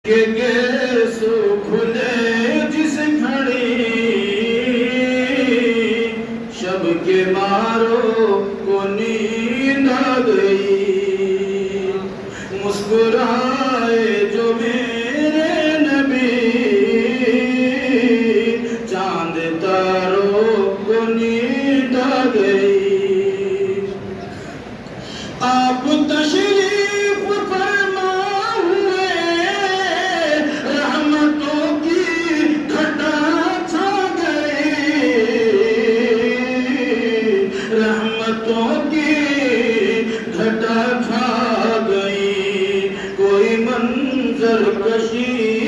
के खुले जिस घड़ी शब के मारो को नींद आ गई, मुस्कुराए जो मेरे नबी चांद तारों को नींद आ गई। आप तशरीफ फरमा हुए रहमतों की घटा छा गई, रहमतों की घटा छा गई। कोई मंजर कशी